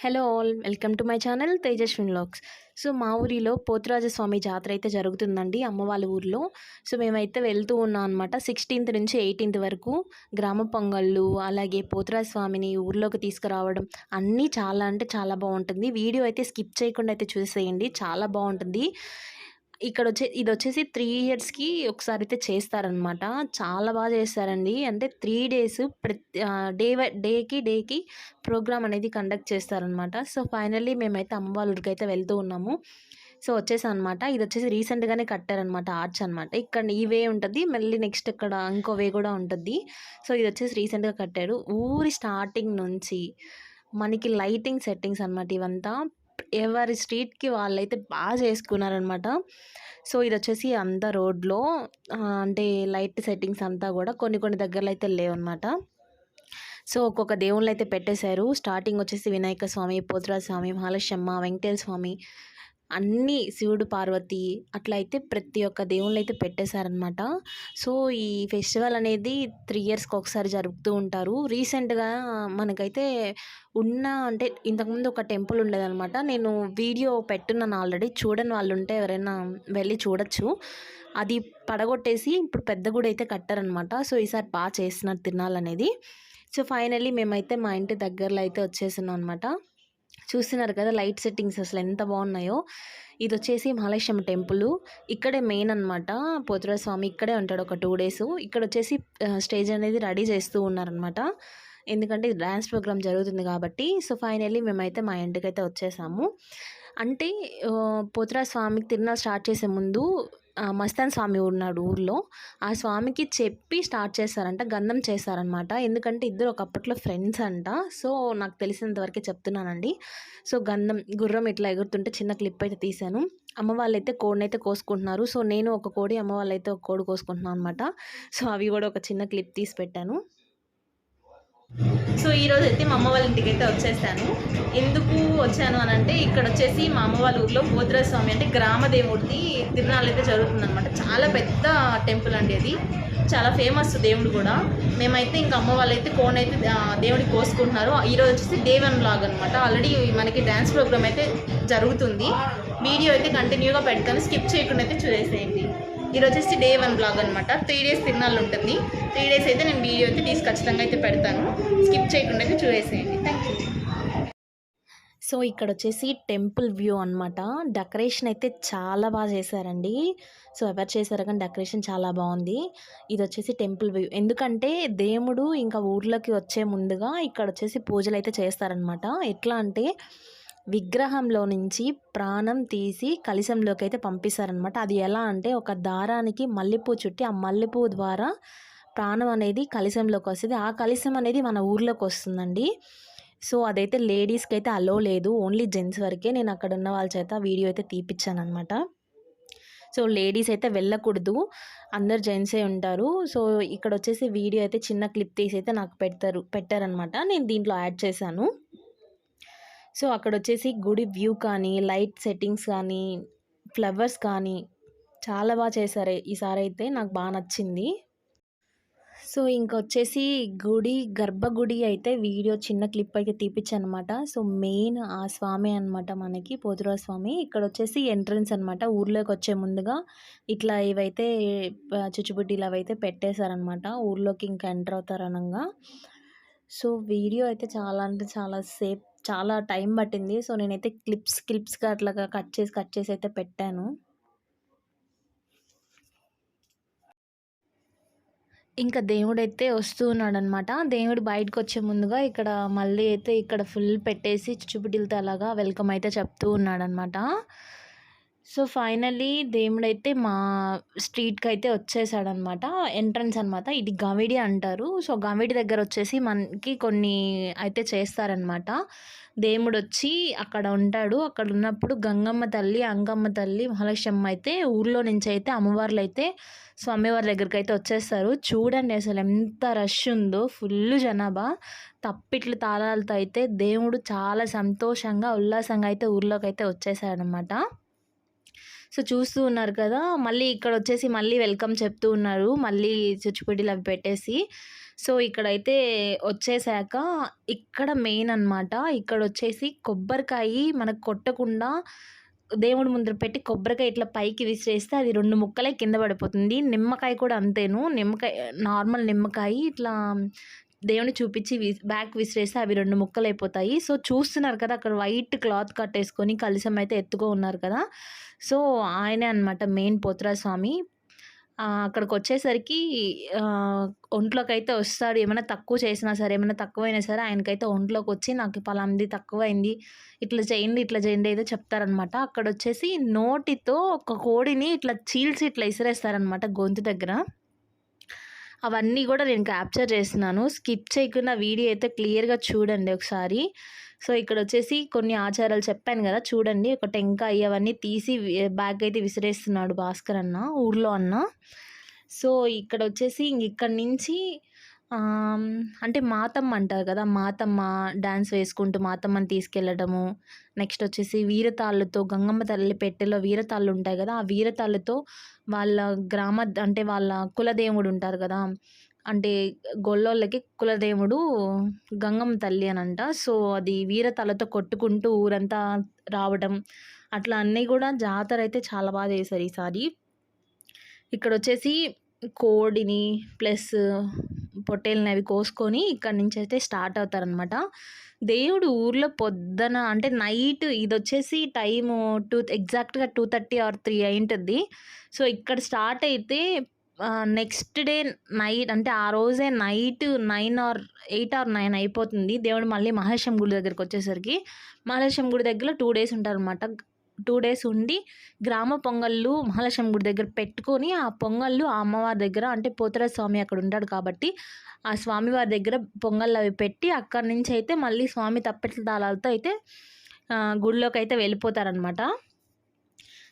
Hello all, welcome to my channel Tejaswin vlogs. So మా ఊరిలో పోతురాజస్వామి జాతర అయితే జరుగుతుందండి, అమ్మ వాళ్ళ ఊరిలో. సో మేమైతే వెళ్తూ ఉన్నాం అనమాట. 16th నుంచి 18th వరకు గ్రామ పొంగళ్ళు, అలాగే పోతురాజస్వామిని ఊర్లోకి తీసుకురావడం అన్నీ చాలా అంటే చాలా బాగుంటుంది. వీడియో అయితే స్కిప్ చేయకుండా అయితే చూసేయండి, చాలా బాగుంటుంది. ఇదొచ్చేసి 3 ఇయర్స్‌కి ఒకసారి అయితే చేస్తారనమాట. చాలా బాగా చేస్తారండి. అంటే 3 డేస్ డేకి ప్రోగ్రామ్ అనేది కండక్ట్ చేస్తారనమాట. సో ఫైనల్లీ మేమైతే అమ్మ వాళ్ళ ఊరికైతే వెళ్తూ ఉన్నాము. సో వచ్చేసాం అనమాట. ఇదొచ్చేసి రీసెంట్‌గానే కట్టారనమాట, ఆర్చ్ అనమాట. ఇక్కడ ఈ వే ఉంటది. మళ్ళీ నెక్స్ట్ ఇక్కడ ఇంకో వే కూడా ఉంటది. సో ఇదొచ్చేసి రీసెంట్‌గా కట్టారు. ఊరి స్టార్టింగ్ నుంచి మనకి లైటింగ్ సెట్టింగ్స్ అనమాట ఇవంతా. ఎవరి స్ట్రీట్‌కి వాళ్ళైతే బాగా చేసుకున్నారనమాట. సో ఇదొచ్చేసి అంతా రోడ్‌లో అంటే లైట్ సెట్టింగ్స్ అంతా కూడా కొన్ని దగ్గరలో అయితే లేవనమాట. సో ఒక్కొక్క దేవుళ్ళైతే పెట్టేశారు. స్టార్టింగ్ వచ్చేసి వినాయక స్వామి, పోతురాజు స్వామి, మహాలక్ష్మమ్మ, వెంకటేశ్వర స్వామి, అన్నీ శివుడు, పార్వతి అట్లా అయితే ప్రతి ఒక్క దేవుళ్ళైతే పెట్టేశారనమాట. సో ఈ ఫెస్టివల్ అనేది 3 ఇయర్స్‌కి ఒకసారి జరుపుతూ ఉంటారు. రీసెంట్‌గా మనకైతే అంటే ఇంతకుముందు ఒక టెంపుల్ ఉండేదనమాట. నేను వీడియో పెట్టున్నాను ఆల్రెడీ, చూడని వాళ్ళు ఉంటే ఎవరైనా వెళ్ళి చూడొచ్చు. అది పడగొట్టేసి ఇప్పుడు పెద్ద గుడి అయితే కట్టారనమాట. సో ఈసారి బాగా చేస్తున్నారు తిరునాళ్ళనేది. సో ఫైనల్లీ మేమైతే మా ఇంటి దగ్గరలో అయితే వచ్చేసాం అనమాట. చూస్తున్నారు కదా లైట్ సెట్టింగ్స్ అసలు ఎంత బాగున్నాయో. ఇది వచ్చేసి మహాలక్ష్మి టెంపుల్. ఇక్కడే మెయిన్ అనమాట. పోతురాజు స్వామి ఇక్కడే ఉంటాడు ఒక 2 డేస్. ఇక్కడ వచ్చేసి స్టేజ్ అనేది రెడీ చేస్తూ ఉన్నారనమాట, ఎందుకంటే డ్యాన్స్ ప్రోగ్రామ్ జరుగుతుంది కాబట్టి. సో ఫైనల్లీ మేమైతే మా ఇంటికైతే వచ్చేసాము. అంటే పోతురాజు స్వామికి తిరునాళ్ళు స్టార్ట్ చేసే ముందు మస్తాన్ స్వామి ఉన్నాడు ఊర్లో. ఆ స్వామికి చెప్పి స్టార్ట్ చేస్తారంట, గంధం చేస్తారనమాట. ఎందుకంటే ఇద్దరు ఒకప్పట్లో ఫ్రెండ్స్ అంట. సో నాకు తెలిసినంత వరకే చెప్తున్నానండి. సో గంధం గుర్రం ఇట్లా ఎగురుతుంటే చిన్న క్లిప్ అయితే తీశాను. అమ్మ వాళ్ళైతే కోడినైతే కోసుకుంటున్నారు. సో నేను ఒక కోడి, అమ్మ వాళ్ళైతే ఒక కోడి కోసుకుంటున్నాను అనమాట. సో అవి కూడా ఒక చిన్న క్లిప్ తీసి పెట్టాను. సో ఈరోజు అయితే మా అమ్మ వాళ్ళ ఇంటికి అయితే వచ్చేసాను. ఎందుకు వచ్చాను అని అంటే, ఇక్కడ వచ్చేసి మా అమ్మ వాళ్ళ ఊర్లో పోతురాజు స్వామి అంటే గ్రామ దేవుడిది తిరునాళ్ళు అయితే జరుగుతుందన్నమాట. చాలా పెద్ద టెంపుల్ అండి అది, చాలా ఫేమస్ దేవుడు కూడా. మేమైతే ఇంకా అమ్మ వాళ్ళైతే కోనైతే దేవుడికి కోసుకుంటున్నారు. ఈరోజు వచ్చేసి డే 1 వ్లాగ్ అనమాట. ఆల్రెడీ మనకి డ్యాన్స్ ప్రోగ్రామ్ అయితే జరుగుతుంది. వీడియో అయితే కంటిన్యూగా పెడతాను, స్కిప్ చేయకుండా అయితే చూసేసేయండి. ఈరోజు వచ్చేసి డే 1 బ్లాగ్ అనమాట. 3 డేస్ తిరునాళ్ళు ఉంటుంది. 3 డేస్ అయితే నేను వీడియో అయితే తీసి ఖచ్చితంగా అయితే పెడతాను, స్కిప్ చేయకుండా అయితే చూసేసేయండి. Thank you. సో ఇక్కడ వచ్చేసి టెంపుల్ వ్యూ అనమాట. డెకరేషన్ అయితే చాలా బాగా చేశారండి. సో ఎవరు చేశారో కానీ డెకరేషన్ చాలా బాగుంది. ఇది వచ్చేసి టెంపుల్ వ్యూ. ఎందుకంటే దేవుడు ఇంకా ఊర్లోకి వచ్చే ముందుగా ఇక్కడ వచ్చేసి పూజలు అయితే చేస్తారనమాట. ఎట్లా అంటే విగ్రహంలో నుంచి ప్రాణం తీసి కలశంలోకి అయితే పంపిస్తారనమాట. అది ఎలా అంటే ఒక దారానికి మల్లెపూ చుట్టి ఆ మల్లెపూ ద్వారా ప్రాణం అనేది కలశంలోకి వస్తుంది. ఆ కలశం అనేది మన ఊర్లోకి వస్తుందండి. సో అదైతే లేడీస్కి అయితే అలో లేదు, ఓన్లీ జెంట్స్ వరకే. నేను అక్కడ ఉన్న వాళ్ళ చేత వీడియో అయితే తీపిచ్చాను అనమాట. సో లేడీస్ అయితే వెళ్ళకూడదు, అందరు జెంట్సే ఉంటారు. సో ఇక్కడ వచ్చేసి వీడియో అయితే చిన్న క్లిప్ తీసి అయితే నాకు పెట్టారనమాట. నేను దీంట్లో యాడ్ చేశాను. సో అక్కడ వచ్చేసి గుడి వ్యూ కానీ, లైట్ సెట్టింగ్స్ కానీ, ఫ్లవర్స్ కానీ చాలా బాగా చేశారు. ఈసారి అయితే నాకు బాగా నచ్చింది. సో ఇంకొచ్చేసి గర్భగుడి అయితే వీడియో చిన్న క్లిప్ అయితే తీపిచ్చాను అనమాట. సో మెయిన్ ఆ స్వామి అనమాట, మనకి పోతురాజు స్వామి. ఇక్కడ వచ్చేసి ఎంట్రన్స్ అనమాట. ఊర్లోకి వచ్చే ముందుగా ఇట్లా ఇవైతే చుచ్చుబుడ్డీలు అవైతే పెట్టేశారనమాట, ఊర్లోకి ఇంకా ఎంటర్ అవుతారనగా. సో వీడియో అయితే చాలా అంటే చాలా టైం పట్టింది. సో నేనైతే క్లిప్స్గా అట్లాగా కట్ చేసి అయితే పెట్టాను. ఇంకా దేవుడైతే వస్తూ ఉన్నాడనమాట. దేవుడు బయటకు వచ్చే ముందుగా ఇక్కడ మళ్ళీ అయితే ఇక్కడ ఫుల్ పెట్టేసి చుచ్చుబుడ్డిలతో అలాగా వెల్కమ్ అయితే చెప్తూ ఉన్నాడనమాట. సో ఫైనల్లీ దేవుడైతే మా స్ట్రీట్కి అయితే వచ్చేసాడనమాట. ఎంట్రన్స్ అనమాట. ఇది గవిడి అంటారు. సో గవిడి దగ్గర వచ్చేసి మనకి కొన్ని అయితే చేస్తారనమాట. దేవుడు వచ్చి అక్కడ ఉంటాడు. అక్కడ ఉన్నప్పుడు గంగమ్మ తల్లి, అంగమ్మ తల్లి, మహాలక్ష్మమ్మ అయితే ఊర్లో నుంచి అయితే అమ్మవార్లు అయితే స్వామివారి దగ్గరికి అయితే వచ్చేస్తారు. చూడండి అసలు ఎంత రష్ ఉందో, ఫుల్ జనాభా. తప్పిట్లు తాళాలతో అయితే దేవుడు చాలా సంతోషంగా ఉల్లాసంగా అయితే ఊర్లోకి అయితే వచ్చేసాడనమాట. సో చూస్తూ ఉన్నారు కదా. మళ్ళీ ఇక్కడ వచ్చేసి మళ్ళీ వెల్కమ్ చెప్తూ ఉన్నారు, మళ్ళీ చుచ్చుపిడ్డీలు అవి పెట్టేసి. సో, ఇక్కడైతే వచ్చేసాక ఇక్కడ మెయిన్ అనమాట. ఇక్కడొచ్చేసి కొబ్బరికాయి మనకు కొట్టకుండా దేవుడి ముందర పెట్టి కొబ్బరికాయ ఇట్లా పైకి విసిరేస్తే అది 2 ముక్కలై కింద పడిపోతుంది. నిమ్మకాయ కూడా అంతేను. నార్మల్ నిమ్మకాయ ఇట్లా దేవుడిని చూపించి బ్యాక్ విసిరేస్తే అవి 2 ముక్కలైపోతాయి. సో, చూస్తున్నారు కదా! అక్కడ వైట్ క్లాత్ కట్టేసుకొని కలశం అయితే ఎత్తుకో ఉన్నారు కదా! సో, ఆయనే అనమాట మెయిన్ పోతురాజు స్వామి. అక్కడికొచ్చేసరికి ఆహ్, ఒంట్లోకైతే వస్తాడు. ఏమైనా తక్కువ చేసినా సరే, ఏమైనా తక్కువైనా సరే ఆయనకైతే ఒంట్లోకొచ్చి నాకు పలానది తక్కువైంది. ఇట్లా చేయండి, ఇట్లా చేయండి ఏదో చెప్తారనమాట. అక్కడొచ్చేసి నోటితో ఒక కోడిని ఇట్లా చీల్చి ఇట్లా ఇసిరేస్తారనమాట గొంతు దగ్గర. అవన్నీ గూడా నేను క్యాప్చర్ చేస్తున్నాను. స్కిప్ చేయకుండా వీడియో అయితే క్లియర్‌గా చూడండి ఒకసారి. సో, ఇక్కడొచ్చేసి కొన్ని ఆచారాలు చెప్పాను గదా! చూడండి. ఒక టెంకాయ అవన్నీ తీసి బ్యాగయితే విసిరేస్తున్నాడు భాస్కర్ అన్న, ఊర్లో అన్న. సో, ఇక్కడొచ్చేసి ఇక్కడి నుంచి ఆహ్, అంటే మాతమ్మ అంటారు గదా! మాతమ్మ డాన్స్ వేసుకుంటూ మాతమ్మని తీసుకెళ్ళడము. నెక్స్ట్ వచ్చేసి వీరతాళ్ళతో గంగమ్మ తల్లి పెట్టెలో వీరతాళ్ళుంటాయి గదా! ఆ వీరతాళ్ళతో వాళ్ళ అంటే వాళ్ళ కులదేవుడు ఉంటారు గదా! అంటే గొల్లోళ్ళకి కులదేవుడు గంగమ్మ తల్లి అనంట. సో, అది వీరతాళ్ళతో కొట్టుకుంటూ ఊరంతా రావడం. అట్లా అన్నీ గూడా జాతరైతే చాలా చేశారు ఈసారి. ఇక్కడొచ్చేసి కోడిని ప్లస్ పొట్టేలుని అవి కోసుకొని ఇక్కడి నుంచయితే స్టార్ట్ అవుతారనమాట. దేవుడు ఊర్లో పొద్దున అంటే నైట్ ఇదొచ్చేసి టైము ఎగ్జాక్ట్‌గా 2:30 ఆర్ 3 అయింటది. సో, ఇక్కడ స్టార్ట్ అయితే నెక్స్ట్ డే నైట్ అంటే ఆ రోజే నైట్ 9 ఆర్ 8 ఆర్ 9 అయిపోతుంది. దేవుడు మళ్ళీ మహేశం గుడి దగ్గరికొచ్చేసరికి. మహేశం గుడి దగ్గర 2 డేస్ ఉంటారనమాట. 2 డేస్ ఉండి గ్రామ పొంగల్లు మహాలక్ష్మి గుడి దగ్గర పెట్టుకొని, ఆ పొంగల్లు ఆ అమ్మవారి దగ్గర అంటే పోతురాజు స్వామి అక్కడ ఉంటాడు కాబట్టి, ఆ స్వామివారి దగ్గర పొంగల్లవి పెట్టి అక్కడి నుంచయితే మళ్ళీ స్వామి తప్పెట్ల తాళాలతో అయితే గుడిలోకైతే వెళ్ళిపోతారనమాట.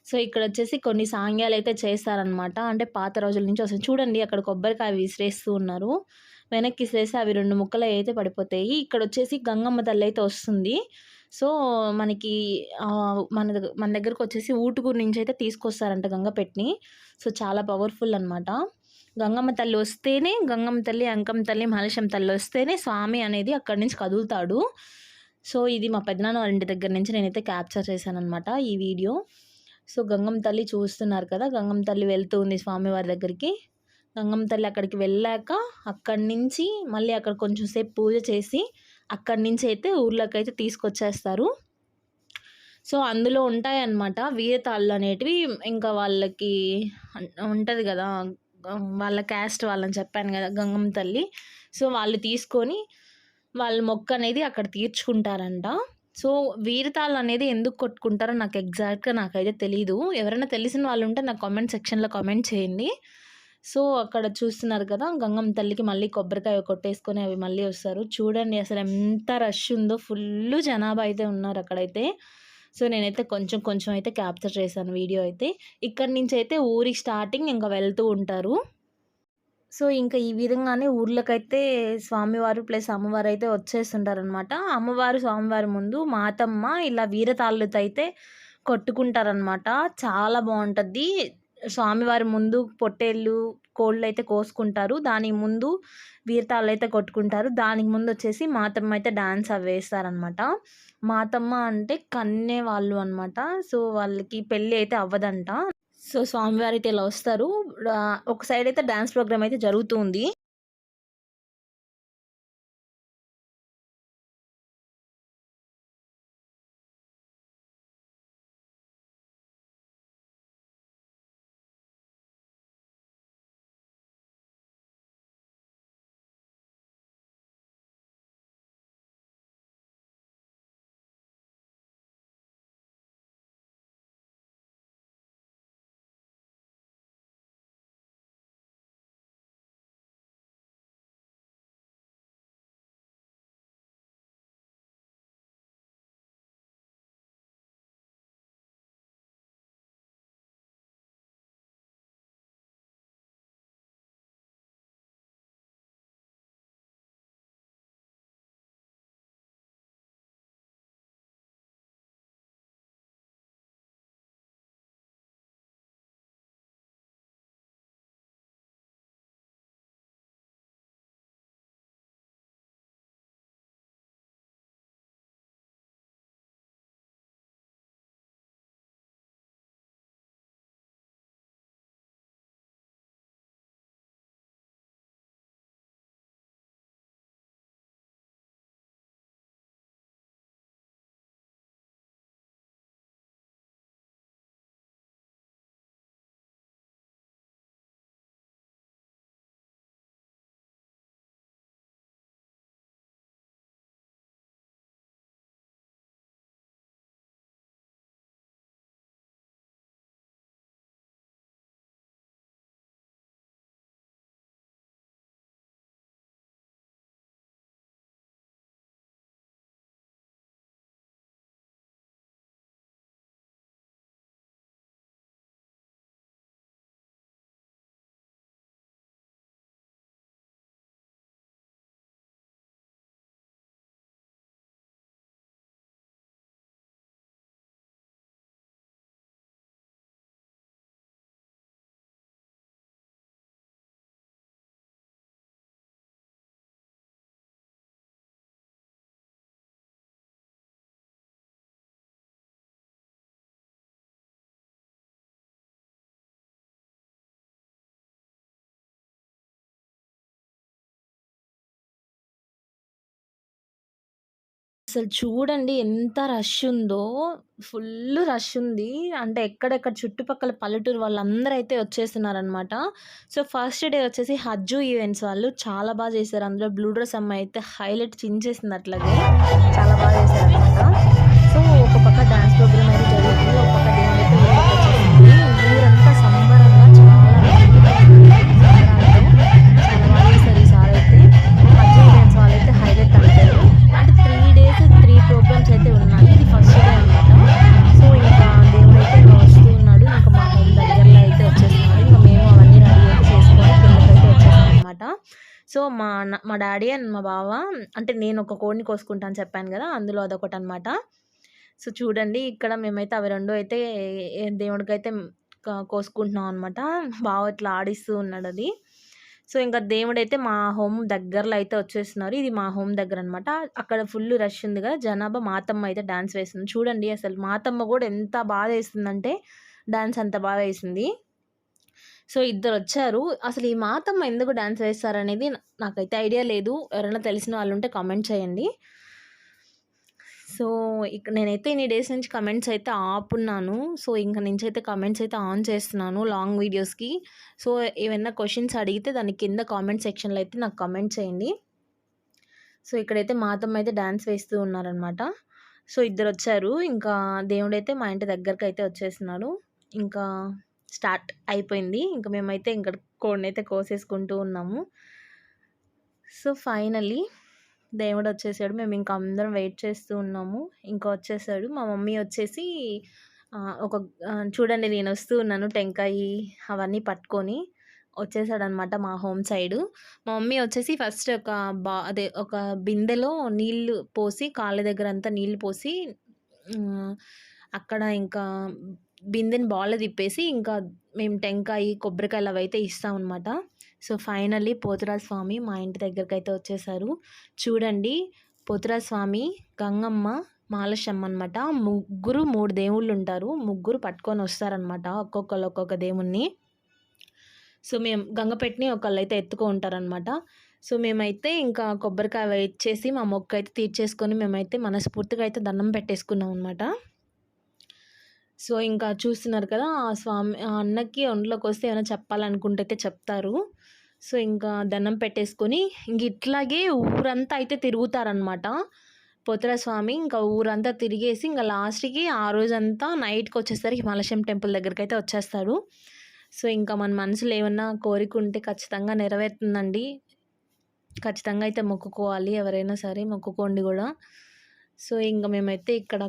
సో, ఇక్కడొచ్చేసి కొన్ని సాంగ్యాలయితే చేస్తారనమాట. అంటే పాత రోజుల నుంచి వస్తుంది. చూడండి అక్కడ కొబ్బరికాయ విసిరేస్తూ ఉన్నారు. వెనక్కి విసిరేస్తే అవి 2 ముక్కలయితే పడిపోతాయి. ఇక్కడొచ్చేసి గంగమ్మ తల్లయితే వస్తుంది. సో, మనకి మన దగ్గరకొచ్చేసి ఊటుకూరు నుంచయితే తీసుకొస్తారంట గంగపెట్టిని. సో, చాలా పవర్‌ఫుల్ అనమాట. గంగమ్మ తల్లి వస్తేనే గంగమ్మ తల్లి, అంకమ్మ తల్లి, మహాలక్ష్మి తల్లి వస్తేనే స్వామి అనేది అక్కడి నుంచి కదులుతాడు. సో, ఇది మా పెదనాన్న వాళ్ళ ఇంటి దగ్గర నుంచి నేనైతే క్యాప్చర్ చేశాననమాట ఈ వీడియో. సో, గంగమ్మ తల్లి చూస్తున్నారు కదా! గంగమ్మ తల్లి వెళ్తూ ఉంది స్వామివారి దగ్గరికి. గంగమ్మ తల్లి అక్కడికి వెళ్ళాక అక్కడి నుంచి మళ్ళీ అక్కడ కొంచెం సేపు పూజ చేసి అక్కడి నుంచయితే ఊర్లోకైతే తీసుకొచ్చేస్తారు. సో, అందులో ఉంటాయన్నమాట వీరతాళ్ళనేటివి. ఇంకా వాళ్ళకి ఉంటది గదా! వాళ్ళ క్యాస్ట్ వాళ్ళని చెప్పాను గదా! గంగమ్మ తల్లి. సో, వాళ్ళు తీసుకొని వాళ్ళ మొక్కనేది అక్కడ తీర్చుకుంటారంట. సో, వీరతాళ్ళనేది ఎందుకు కొట్టుకుంటారో నాకు ఎగ్జాక్ట్‌గా నాకైతే తెలీదు. ఎవరైనా తెలిసిన వాళ్ళుంటే నాకు కామెంట్ సెక్షన్‌లో కామెంట్ చేయండి. సో, అక్కడ చూస్తున్నారు కదా! గంగమ్మ తల్లికి మళ్ళీ కొబ్బరికాయ కొట్టేసుకొని అవి మళ్ళీ వస్తారు. చూడండి అసలు ఎంత రష్ ఉందో ఫుల్లు జనాభా అయితే ఉన్నారక్కడైతే. సో, నేనైతే కొంచెం కొంచెం అయితే క్యాప్చర్ చేశాను వీడియో అయితే. ఇక్కడి నుంచయితే ఊరికి స్టార్టింగ్ ఇంక వెళ్తూ ఉంటారు. సో, ఇంక ఈ విధంగానే ఊర్లోకైతే స్వామివారు ప్లస్ అమ్మవారైతే వచ్చేస్తుంటారనమాట. అమ్మవారు, స్వామివారి ముందు మాతమ్మ ఇలా వీరతాళ్ళతో అయితే కొట్టుకుంటారనమాట. చాలా బావుంటది. స్వామివారి ముందు పొట్టేళ్ళు, కోళ్ళైతే కోసుకుంటారు. దానికి ముందు వీరతాళ్ళైతే కొట్టుకుంటారు. దానికి ముందొచ్చేసి మాతమ్మ అయితే డాన్స్ అవి వేస్తారనమాట. మాతమ్మ అంటే కన్నే వాళ్ళు అనమాట. సో, వాళ్ళకి పెళ్లి అయితే అవ్వదంట. సో, స్వామివారైతే ఇలా వస్తారు. ఒక సైడయితే డాన్స్ ప్రోగ్రామ్ అయితే జరుగుతూ ఉంది. అసలు చూడండి ఎంత రష్ ఉందో. ఫుల్ రష్ ఉంది. అంటే ఎక్కడెక్కడ చుట్టుపక్కల పల్లెటూరు వాళ్ళందరూ అయితే వచ్చేస్తున్నారనమాట. సో, ఫస్ట్ డే వచ్చేసి హజ్జు ఈవెంట్స్ వాళ్ళు చాలా చేశారు. అందులో బ్లూ డ్రెస్ అమ్మాయి అయితే హైలైట్ చించేసింది అట్లాగే. చాలా చేశారనమాట. సో, ఒక పక్క డాన్స్ ప్రోగ్రామ్ అయితే జరుగుతుంది. ఒక పక్క దేవుడైతే ఊరేగింపొచ్చేసింది. ఊరంతా సంబరంగా చాలా చేశారు ఈసారైతే. హజ్జు ఈవెంట్స్ వాళ్ళైతే హైలైట్ అంటారు. అంటే 3 డేస్ 3 ప్రోగ్రామ్స్ అయితే ఉన్నాయి. ఇది ఫస్ట్ డే అనమాట. సో, ఇంకా దేవుడైతే ఇంకా వస్తూ ఉన్నాడు. ఇంకా మా హోమ్ దగ్గరలో అయితే వచ్చేస్తున్నాడు. ఇంకా మేము అవన్నీ రెడీ అయితే చేసుకొని కిందకైతే వచ్చేసామనమాట. సో, మా డాడీ అండ్ మా బావ అంటే నేను ఒక కోడిని కోసుకుంటా అని చెప్పాను కదా! అందులో అదొకటనమాట. సో, చూడండి ఇక్కడ మేమైతే అవి 2 అయితే దేవుడికైతే కోసుకుంటున్నాం అనమాట. బావ ఇట్లా ఆడిస్తూ ఉన్నాడది. సో, ఇంకా దేవుడైతే మా హోమ్ దగ్గరలో అయితే వచ్చేస్తున్నారు. ఇది మా హోమ్ దగ్గరనమాట. అక్కడ ఫుల్ రష్ ఉంది కదా! జనాభా మాతమ్మ అయితే డాన్స్ వేస్తుంది. చూడండి అసలు మాతమ్మ కూడా ఎంత ఏస్తుందంటే డాన్స్ అంత ఏసింది. సో, ఇద్దరొచ్చారు. అసలు ఈ మాతమ్మ ఎందుకు డాన్స్ వేస్తారనేది నాకైతే ఐడియా లేదు. ఎవరైనా తెలిసిన వాళ్ళుంటే కామెంట్ చేయండి. సో, నేనైతే ఇన్ని డేస్ నుంచి కమెంట్స్ అయితే ఆపున్నాను. సో, ఇంక నుంచైతే కమెంట్స్ అయితే ఆన్ చేస్తున్నాను లాంగ్ వీడియోస్‌కి. సో, ఏవన్నా క్వెషన్స్ అడిగితే దాని కింద కామెంట్ సెక్షన్‌లో అయితే నాకు కామెంట్ చేయండి. సో, ఇక్కడైతే మాతమ్మ అయితే డాన్స్ వేస్తూ ఉన్నారనమాట. సో, ఇద్దరొచ్చారు. ఇంకా దేవుడైతే మా ఇంటి దగ్గరకైతే వచ్చేస్తున్నాడు. ఇంకా స్టార్ట్ అయిపోయింది. ఇంక మేమైతే ఇక్కడ కోడినైతే కోసేసుకుంటూ ఉన్నాము. So, finally దేవుడొచ్చేసాడు. మేమింక అందరం వెయిట్ చేస్తూ ఉన్నాము. ఇంకా వచ్చేసాడు. మా మమ్మీ వచ్చేసి చూడండి నేనొస్తూ ఉన్నాను టెంకాయి అవన్నీ పట్టుకొని. వచ్చేసాడనమాట మా హోమ్ సైడు. మా మమ్మీ వచ్చేసి ఫస్ట్ ఒక బిందెలో నీళ్ళు పోసి కాళ్ళ దగ్గరంతా నీళ్ళు పోసి అక్కడ ఇంకా బిందెని బాల్‌లో తిప్పేసి ఇంకా మేము టెంకాయి, కొబ్బరికాయలు అవైతే ఇస్తామనమాట. సో, ఫైనల్లీ పోతురాజు స్వామి మా ఇంటి దగ్గరకైతే వచ్చేసారు. చూడండి పోతురాజు స్వామి, గంగమ్మ, మాలశమ్మ అనమాట. ముగ్గురు 3 దేవుళ్ళుంటారు. ముగ్గురు పట్టుకొని వస్తారనమాట. ఒక్కొక్కళ్ళు ఒక్కొక్క దేవుడిని. సో, మేము గంగపెట్టిని ఒకళ్ళైతే ఎత్తుకో ఉంటారనమాట. సో, మేమైతే ఇంకా కొబ్బరికాయ ఇచ్చేసి మా మొక్కైతే తీర్చేసుకొని మేమైతే మనస్ఫూర్తిగా అయితే దండం పెట్టేసుకున్నాం అనమాట. సో, ఇంకా చూస్తున్నారు కదా! ఆ అన్నకి ఒంట్లోకి వస్తే ఏమైనా చెప్పాలనుకుంటే అయితే చెప్తారు. సో, ఇంకా దండం పెట్టేసుకొని ఇంక ఇట్లాగే ఊరంతా అయితే తిరుగుతారనమాట. పోతురాజు స్వామి ఇంకా ఊరంతా తిరిగేసి ఇంకా లాస్ట్‌కి ఆ రోజంతా నైట్‌కొచ్చేసరికి మలశం టెంపుల్ దగ్గరికైతే వచ్చేస్తాడు. సో, ఇంకా మన మనసులో ఏమన్నా కోరిక ఉంటే ఖచ్చితంగా నెరవేరుతుందండి. ఖచ్చితంగా అయితే మొక్కుకోవాలి. ఎవరైనా సరే మొక్కుకోండి గూడా. సో, ఇంక మేమైతే ఇక్కడ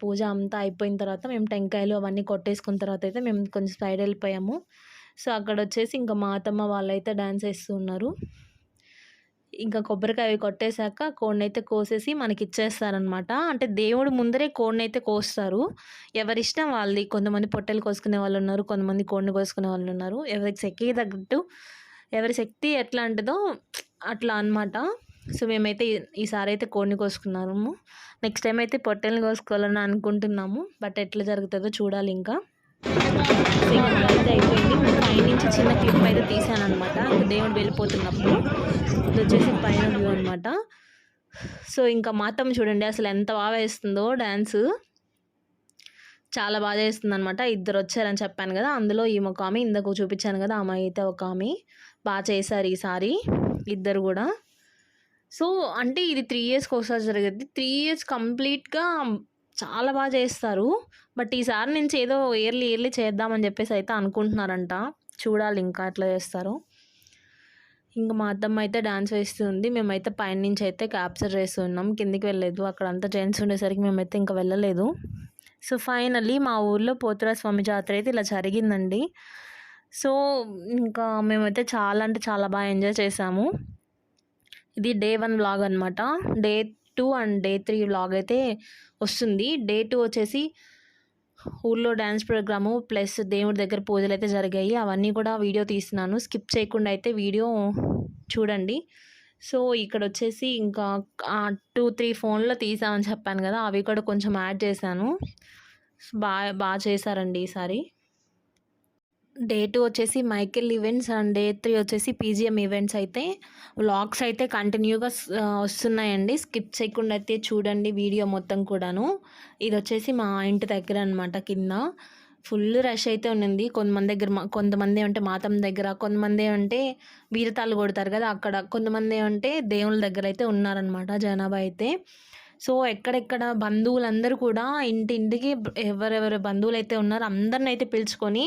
పూజ అంతా అయిపోయిన తర్వాత మేము టెంకాయలు అవన్నీ కొట్టేసుకున్న తర్వాత అయితే మేము కొంచెం సైడ్ వెళ్ళిపోయాము. సో, అక్కడొచ్చేసి ఇంకా మా అత్తమ్మ వాళ్ళైతే డాన్స్ ఏస్తూ ఉన్నారు. ఇంకా కొబ్బరికాయ కొట్టేసాక కోడినైతే కోసేసి మనకిచ్చేస్తారనమాట. అంటే దేవుడు ముందరే కోడినైతే కోస్తారు. ఎవరిష్టం వాళ్ళది. కొంతమంది పొట్టేలు కోసుకునే వాళ్ళున్నారు. కొంతమంది కోడిని కోసుకునే వాళ్ళున్నారు. ఎవరికి శక్తికి తగ్గట్టు ఎవరి శక్తి ఎట్లాంటిదో అట్లా అనమాట. సో, మేమైతే ఈసారి అయితే కోడిని కోసుకున్నాము. నెక్స్ట్ టైం అయితే పొట్టేల్ని కోసుకోవాలని అనుకుంటున్నాము. బట్ ఎట్లా జరుగుతుందో చూడాలి ఇంకా. సో, ఇంకా అయితే అయిపోయింది. పైనుంచి చిన్న క్లిప్ అయితే తీసాననమాట. దేవుడు వెళ్ళిపోతున్నప్పుడు. ఇది వచ్చేసి పైన వ్యూ అనమాట. సో, ఇంకా మాతమ్మ చూడండి అసలు ఎంత వేస్తుందో డ్యాన్సు. చాలా చేస్తుందనమాట. ఇద్దరు వచ్చారని చెప్పాను కదా! అందులో ఈమె ఒక ఆమె, ఇందాక చూపించాను కదా! ఆమె అయితే ఒక ఆమె. చేశారు ఈసారి ఇద్దరు కూడా. సో, అంటే ఇది 3 ఇయర్స్‌కి ఒకసారి జరిగిద్ది. 3 ఇయర్స్ కంప్లీట్‌గా చాలా చేస్తారు. బట్ ఈసారి నుంచి ఏదో ఇయర్లీ చేద్దామని చెప్పేసి అయితే అనుకుంటున్నారంట. చూడాలి ఇంకా ఎట్లా చేస్తారో. ఇంక మా అత్తమ్మ అయితే డాన్స్ వేస్తుంది. మేమైతే పైనుంచి అయితే క్యాప్చర్ చేస్తున్నాం. కిందికి వెళ్ళలేదు. అక్కడంతా జెంట్స్ ఉండేసరికి మేమైతే ఇంకా వెళ్ళలేదు. సో, ఫైనల్లీ మా ఊర్లో పోతురాజు స్వామి జాతర అయితే ఇలా జరిగిందండి. సో, ఇంకా మేమైతే చాలా అంటే చాలా ఎంజాయ్ చేసాము. ఇది డే 1 వ్లాగ్ అనమాట. డే 2 అండ్ డే 3 వ్లాగ్ అయితే వస్తుంది. డే 2 వచ్చేసి ఊర్లో డ్యాన్స్ ప్రోగ్రాము ప్లస్ దేవుడి దగ్గర పూజలు అయితే జరిగాయి. అవన్నీ కూడా వీడియో తీస్తున్నాను. స్కిప్ చేయకుండా అయితే వీడియో చూడండి. సో, ఇక్కడ వచ్చేసి ఇంకా 2, 3 ఫోన్లో తీసామని చెప్పాను కదా! అవి కూడా కొంచెం యాడ్ చేశాను. చేశారండి ఈసారి. డే 2 వచ్చేసి మైకేల్ ఈవెంట్స్ అండ్ డే 3 వచ్చేసి పీజీఎం ఈవెంట్స్ అయితే వ్లాగ్స్ అయితే కంటిన్యూగా వస్తున్నాయండి. స్కిప్ చేయకుండా అయితే చూడండి వీడియో మొత్తం కూడాను. ఇది వచ్చేసి మా ఇంటి దగ్గర అనమాట కింద. ఫుల్ రష్ అయితే ఉన్నింది. కొంతమంది దగ్గర కొంతమంది అంటే మాతం దగ్గర, కొంతమంది అంటే బీరతాళ్ళు కొడతారు కదా అక్కడ, కొంతమంది అంటే దేవుళ్ళ దగ్గర అయితే ఉన్నారనమాట జనాభా అయితే. సో ఎక్కడెక్కడ బంధువులందరూ కూడా ఇంటింటికి ఎవరెవరు బంధువులు అయితే ఉన్నారో అందరిని అయితే పిలుచుకొని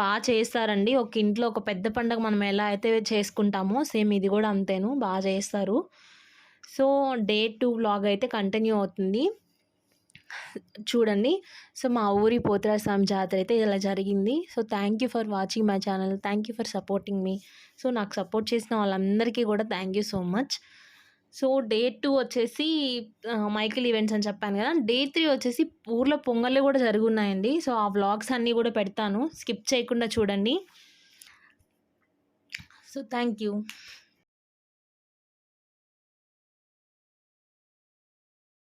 బాగా చేస్తారండి. ఒక ఇంట్లో ఒక పెద్ద పండగ మనం ఎలా అయితే చేసుకుంటామో సేమ్ ఇది కూడా అంతేను, బాగా చేస్తారు. సో డే 2 వ్లాగ్ అయితే కంటిన్యూ అవుతుంది చూడండి. సో మా ఊరి పోతురాజు స్వామి జాతర అయితే ఇలా జరిగింది. So thank you for watching my channel, thank you for supporting me. So నాకు సపోర్ట్ చేసిన వాళ్ళందరికీ కూడా thank you so much. So day 2 వచ్చేసి మైకేల్ ఈవెంట్స్ అని చెప్పాను కదా. డే 3 వచ్చేసి ఊర్లో పొంగళ్ళు కూడా జరుగున్నాయండి. సో ఆ వ్లాగ్స్ అన్నీ కూడా పెడతాను, స్కిప్ చేయకుండా చూడండి. So thank you.